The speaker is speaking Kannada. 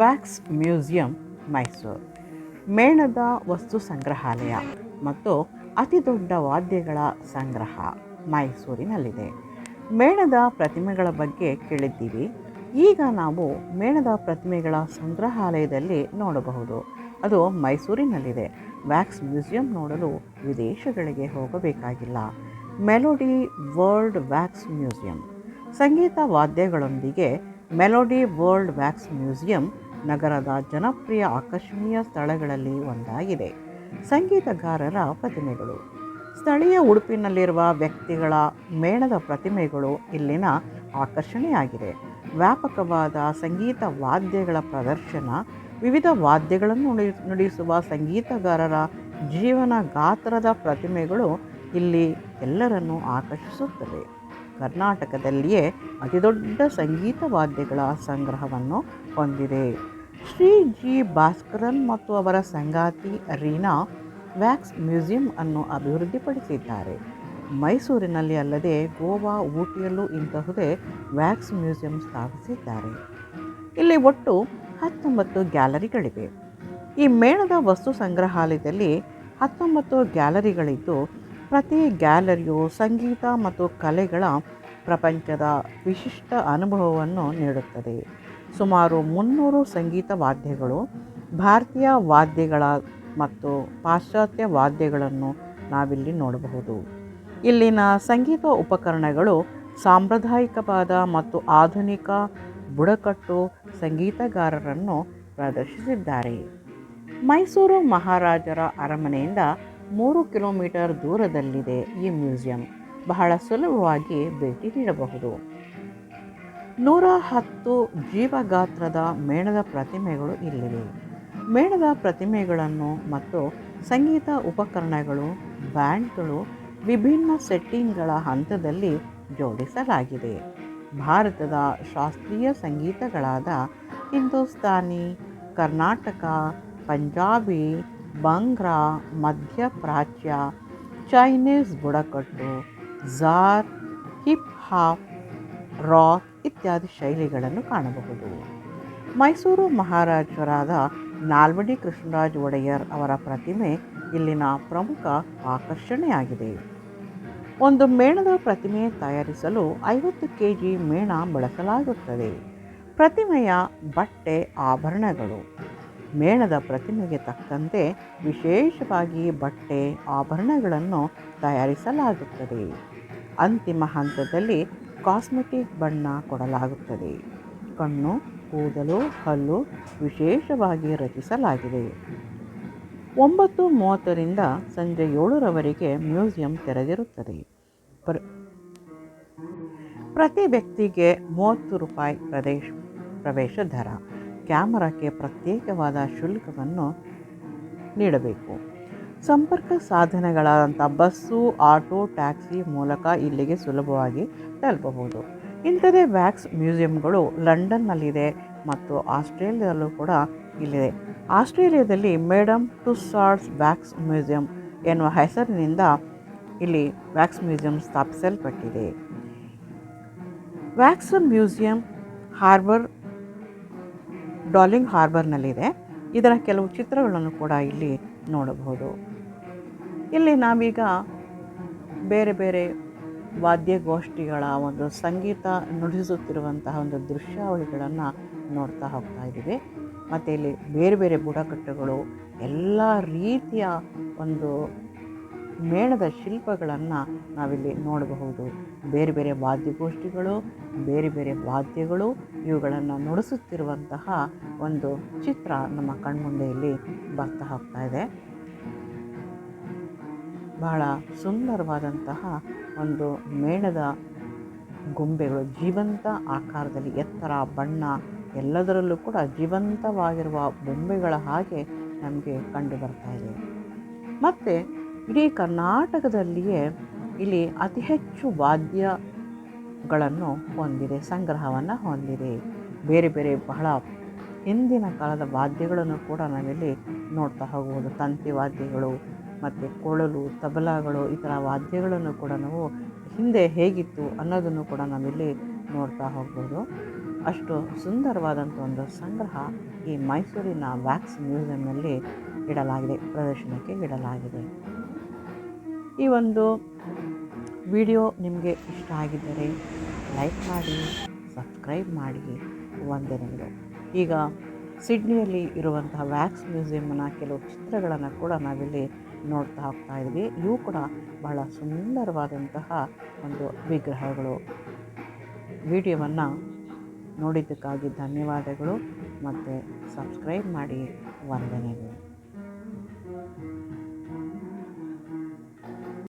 ವ್ಯಾಕ್ಸ್ ಮ್ಯೂಸಿಯಂ ಮೈಸೂರು ಮೇಣದ ವಸ್ತು ಸಂಗ್ರಹಾಲಯ ಮತ್ತು ಅತಿ ದೊಡ್ಡ ವಾದ್ಯಗಳ ಸಂಗ್ರಹ ಮೈಸೂರಿನಲ್ಲಿದೆ. ಮೇಣದ ಪ್ರತಿಮೆಗಳ ಬಗ್ಗೆ ಕೇಳಿದ್ದೀವಿ. ಈಗ ನಾವು ಮೇಣದ ಪ್ರತಿಮೆಗಳ ಸಂಗ್ರಹಾಲಯದಲ್ಲಿ ನೋಡಬಹುದು. ಅದು ಮೈಸೂರಿನಲ್ಲಿದೆ. ವ್ಯಾಕ್ಸ್ ಮ್ಯೂಸಿಯಂ ನೋಡಲು ವಿದೇಶಗಳಿಗೆ ಹೋಗಬೇಕಾಗಿಲ್ಲ. ಮೆಲೋಡಿ ವರ್ಲ್ಡ್ ವ್ಯಾಕ್ಸ್ ಮ್ಯೂಸಿಯಂ ಸಂಗೀತ ವಾದ್ಯಗಳೊಂದಿಗೆ ಮೆಲೋಡಿ ವರ್ಲ್ಡ್ ವ್ಯಾಕ್ಸ್ ಮ್ಯೂಸಿಯಂ ನಗರದ ಜನಪ್ರಿಯ ಆಕರ್ಷಣೀಯ ಸ್ಥಳಗಳಲ್ಲಿ ಒಂದಾಗಿದೆ. ಸಂಗೀತಗಾರರ ಪ್ರತಿಮೆಗಳು ಸ್ಥಳೀಯ ಉಡುಪಿನಲ್ಲಿರುವ ವ್ಯಕ್ತಿಗಳ ಮೇಣದ ಪ್ರತಿಮೆಗಳು ಇಲ್ಲಿನ ಆಕರ್ಷಣೆಯಾಗಿದೆ. ವ್ಯಾಪಕವಾದ ಸಂಗೀತ ವಾದ್ಯಗಳ ಪ್ರದರ್ಶನ, ವಿವಿಧ ವಾದ್ಯಗಳನ್ನು ನುಡಿಸುವ ಸಂಗೀತಗಾರರ ಜೀವನ ಗಾತ್ರದ ಪ್ರತಿಮೆಗಳು ಇಲ್ಲಿ ಎಲ್ಲರನ್ನೂ ಆಕರ್ಷಿಸುತ್ತವೆ. ಕರ್ನಾಟಕದಲ್ಲಿಯೇ ಅತಿದೊಡ್ಡ ಸಂಗೀತ ವಾದ್ಯಗಳ ಸಂಗ್ರಹವನ್ನು ಹೊಂದಿದೆ. ಶ್ರೀ ಜಿ ಭಾಸ್ಕರನ್ ಮತ್ತು ಅವರ ಸಂಗಾತಿ ರೀನಾ ವ್ಯಾಕ್ಸ್ ಮ್ಯೂಸಿಯಂ ಅನ್ನು ಅಭಿವೃದ್ಧಿಪಡಿಸಿದ್ದಾರೆ. ಮೈಸೂರಿನಲ್ಲಿ ಅಲ್ಲದೆ ಗೋವಾ, ಊಟಿಯಲ್ಲೂ ಇಂತಹುದೇ ವ್ಯಾಕ್ಸ್ ಮ್ಯೂಸಿಯಂ ಸ್ಥಾಪಿಸಿದ್ದಾರೆ. ಇಲ್ಲಿ ಒಟ್ಟು 19 ಗ್ಯಾಲರಿಗಳಿವೆ. ಈ ಮೇಣದ ವಸ್ತು ಸಂಗ್ರಹಾಲಯದಲ್ಲಿ 19 ಗ್ಯಾಲರಿಗಳಿದ್ದು, ಪ್ರತಿ ಗ್ಯಾಲರಿಯು ಸಂಗೀತ ಮತ್ತು ಕಲೆಗಳ ಪ್ರಪಂಚದ ವಿಶಿಷ್ಟ ಅನುಭವವನ್ನು ನೀಡುತ್ತದೆ. ಸುಮಾರು 300 ಸಂಗೀತ ವಾದ್ಯಗಳು, ಭಾರತೀಯ ವಾದ್ಯಗಳ ಮತ್ತು ಪಾಶ್ಚಾತ್ಯ ವಾದ್ಯಗಳನ್ನು ನಾವಿಲ್ಲಿ ನೋಡಬಹುದು. ಇಲ್ಲಿನ ಸಂಗೀತ ಉಪಕರಣಗಳು ಸಾಂಪ್ರದಾಯಿಕವಾದ ಮತ್ತು ಆಧುನಿಕ ಬುಡಕಟ್ಟು ಸಂಗೀತಗಾರರನ್ನು ಪ್ರದರ್ಶಿಸಿದ್ದಾರೆ. ಮೈಸೂರು ಮಹಾರಾಜರ ಅರಮನೆಯಿಂದ 3 ಕಿಲೋಮೀಟರ್ ದೂರದಲ್ಲಿದೆ ಈ ಮ್ಯೂಸಿಯಂ. ಬಹಳ ಸುಲಭವಾಗಿ ಭೇಟಿ ನೀಡಬಹುದು. 110 ಜೀವಗಾತ್ರದ ಮೇಣದ ಪ್ರತಿಮೆಗಳು ಇಲ್ಲಿವೆ. ಮೇಣದ ಪ್ರತಿಮೆಗಳನ್ನು ಮತ್ತು ಸಂಗೀತ ಉಪಕರಣಗಳು, ಬ್ಯಾಂಡ್ಗಳು ವಿಭಿನ್ನ ಸೆಟ್ಟಿಂಗ್ಗಳ ಹಂತದಲ್ಲಿ ಜೋಡಿಸಲಾಗಿದೆ. ಭಾರತದ ಶಾಸ್ತ್ರೀಯ ಸಂಗೀತಗಳಾದ ಹಿಂದೂಸ್ತಾನಿ, ಕರ್ನಾಟಕ, ಪಂಜಾಬಿ, ಬಂಗ್ರಾ, ಮಧ್ಯಪ್ರಾಚ್ಯ, ಚೈನೀಸ್ ಬುಡಕಟ್ಟು, ಝಾರ್, ಹಿಪ್ ಹಾಪ್, ರಾಕ್ ಇತ್ಯಾದಿ ಶೈಲಿಗಳನ್ನು ಕಾಣಬಹುದು. ಮೈಸೂರು ಮಹಾರಾಜರಾದ ನಾಲ್ವಡಿ ಕೃಷ್ಣರಾಜ ಒಡೆಯರ್ ಅವರ ಪ್ರತಿಮೆ ಇಲ್ಲಿನ ಪ್ರಮುಖ ಆಕರ್ಷಣೆಯಾಗಿದೆ. ಒಂದು ಮೇಣದ ಪ್ರತಿಮೆ ತಯಾರಿಸಲು 50 kg ಮೇಣ ಬಳಸಲಾಗುತ್ತದೆ. ಪ್ರತಿಮೆಯ ಬಟ್ಟೆ, ಆಭರಣಗಳು ಮೇಣದ ಪ್ರತಿಮೆಗೆ ತಕ್ಕಂತೆ ವಿಶೇಷವಾಗಿ ಬಟ್ಟೆ, ಆಭರಣಗಳನ್ನು ತಯಾರಿಸಲಾಗುತ್ತದೆ. ಅಂತಿಮ ಹಂತದಲ್ಲಿ ಕಾಸ್ಮೆಟಿಕ್ ಬಣ್ಣ ಕೊಡಲಾಗುತ್ತದೆ. ಕಣ್ಣು, ಕೂದಲು, ಹಲ್ಲು ವಿಶೇಷವಾಗಿ ರಚಿಸಲಾಗಿದೆ. 9:30 ರಿಂದ ಸಂಜೆ 7ರವರೆಗೆ ಮ್ಯೂಸಿಯಂ ತೆರೆದಿರುತ್ತದೆ. ಪ್ರತಿ ವ್ಯಕ್ತಿಗೆ 30 ರೂಪಾಯಿ ಪ್ರವೇಶ ದರ. ಕ್ಯಾಮರಾಕ್ಕೆ ಪ್ರತ್ಯೇಕವಾದ ಶುಲ್ಕವನ್ನು ನೀಡಬೇಕು. ಸಂಪರ್ಕ ಸಾಧನಗಳಾದಂಥ ಬಸ್ಸು, ಆಟೋ, ಟ್ಯಾಕ್ಸಿ ಮೂಲಕ ಇಲ್ಲಿಗೆ ಸುಲಭವಾಗಿ ತಲುಪಬಹುದು. ಇಂಥದೇ ವ್ಯಾಕ್ಸ್ ಮ್ಯೂಸಿಯಂಗಳು ಲಂಡನ್ನಲ್ಲಿದೆ ಮತ್ತು ಆಸ್ಟ್ರೇಲಿಯಾದಲ್ಲೂ ಕೂಡ ಇಲ್ಲಿದೆ. ಆಸ್ಟ್ರೇಲಿಯಾದಲ್ಲಿ ಮೇಡಮ್ ಟುಸ್ಸಾಡ್ಸ್ ವ್ಯಾಕ್ಸ್ ಮ್ಯೂಸಿಯಂ ಎನ್ನುವ ಹೆಸರಿನಿಂದ ಇಲ್ಲಿ ವ್ಯಾಕ್ಸ್ ಮ್ಯೂಸಿಯಂ ಸ್ಥಾಪಿಸಲ್ಪಟ್ಟಿದೆ. ವ್ಯಾಕ್ಸ್ ಮ್ಯೂಸಿಯಂ ಡಾರ್ಲಿಂಗ್ ಹಾರ್ಬರ್ನಲ್ಲಿದೆ. ಇದರ ಕೆಲವು ಚಿತ್ರಗಳನ್ನು ಕೂಡ ಇಲ್ಲಿ ನೋಡಬಹುದು. ಇಲ್ಲಿ ನಾವೀಗ ಬೇರೆ ಬೇರೆ ವಾದ್ಯಗೋಷ್ಠಿಗಳ ಒಂದು ಸಂಗೀತ ನುಡಿಸುತ್ತಿರುವಂತಹ ಒಂದು ದೃಶ್ಯಾವಳಿಗಳನ್ನು ನೋಡ್ತಾ ಹೋಗ್ತಾ ಇದ್ದೀವಿ. ಮತ್ತು ಇಲ್ಲಿ ಬೇರೆ ಬೇರೆ ಬುಡಕಟ್ಟುಗಳು, ಎಲ್ಲ ರೀತಿಯ ಒಂದು ಮೇಣದ ಶಿಲ್ಪಗಳನ್ನು ನಾವಿಲ್ಲಿ ನೋಡಬಹುದು. ಬೇರೆ ಬೇರೆ ವಾದ್ಯಗೋಷ್ಠಿಗಳು, ಬೇರೆ ಬೇರೆ ವಾದ್ಯಗಳು ಇವುಗಳನ್ನು ನುಡಿಸುತ್ತಿರುವಂತಹ ಒಂದು ಚಿತ್ರ ನಮ್ಮ ಕಣ್ಮುಂದೆ ಇಲ್ಲಿ ಬರ್ತಾ ಹೋಗ್ತಾ ಇದೆ. ಬಹಳ ಸುಂದರವಾದಂತಹ ಒಂದು ಮೇಣದ ಗೊಂಬೆಗಳು, ಜೀವಂತ ಆಕಾರದಲ್ಲಿ ಎತ್ತರ, ಬಣ್ಣ ಎಲ್ಲದರಲ್ಲೂ ಕೂಡ ಜೀವಂತವಾಗಿರುವ ಬೊಂಬೆಗಳ ಹಾಗೆ ನಮಗೆ ಕಂಡು ಬರ್ತಾ ಇದೆ. ಮತ್ತು ಇಡೀ ಕರ್ನಾಟಕದಲ್ಲಿಯೇ ಇಲ್ಲಿ ಅತಿ ಹೆಚ್ಚು ವಾದ್ಯಗಳನ್ನು ಹೊಂದಿದೆ, ಸಂಗ್ರಹವನ್ನು ಹೊಂದಿದೆ. ಬೇರೆ ಬೇರೆ ಬಹಳ ಹಿಂದಿನ ಕಾಲದ ವಾದ್ಯಗಳನ್ನು ಕೂಡ ನಾವಿಲ್ಲಿ ನೋಡ್ತಾ ಹೋಗ್ಬೋದು. ತಂತಿ ವಾದ್ಯಗಳು ಮತ್ತು ಕೊಳಲು, ತಬಲಾಗಳು, ಈ ಥರ ವಾದ್ಯಗಳನ್ನು ಕೂಡ ನಾವು ಹಿಂದೆ ಹೇಗಿತ್ತು ಅನ್ನೋದನ್ನು ಕೂಡ ನಾವಿಲ್ಲಿ ನೋಡ್ತಾ ಹೋಗ್ಬೋದು. ಅಷ್ಟು ಸುಂದರವಾದಂಥ ಒಂದು ಸಂಗ್ರಹ ಈ ಮೈಸೂರಿನ ವ್ಯಾಕ್ಸ್ ಮ್ಯೂಸಿಯಂನಲ್ಲಿ ಪ್ರದರ್ಶನಕ್ಕೆ ಇಡಲಾಗಿದೆ. ಈ ಒಂದು ವಿಡಿಯೋ ನಿಮಗೆ ಇಷ್ಟ ಆಗಿದ್ದರೆ ಲೈಕ್ ಮಾಡಿ, ಸಬ್ಸ್ಕ್ರೈಬ್ ಮಾಡಿ. ವಂದನೆಗಳು. ಈಗ ಸಿಡ್ನಿಯಲ್ಲಿ ಇರುವಂತಹ ವ್ಯಾಕ್ಸ್ ಮ್ಯೂಸಿಯಂನ ಕೆಲವು ಚಿತ್ರಗಳನ್ನು ಕೂಡ ನಾವಿಲ್ಲಿ ನೋಡ್ತಾ ಹೋಗ್ತಾ ಇದ್ವಿ. ಇವು ಕೂಡ ಬಹಳ ಸುಂದರವಾದಂತಹ ಒಂದು ವಿಗ್ರಹಗಳು. ವಿಡಿಯೋವನ್ನು ನೋಡಿದ್ದಕ್ಕಾಗಿ ಧನ್ಯವಾದಗಳು ಮತ್ತು ಸಬ್ಸ್ಕ್ರೈಬ್ ಮಾಡಿ. ವಂದನೆಗಳು.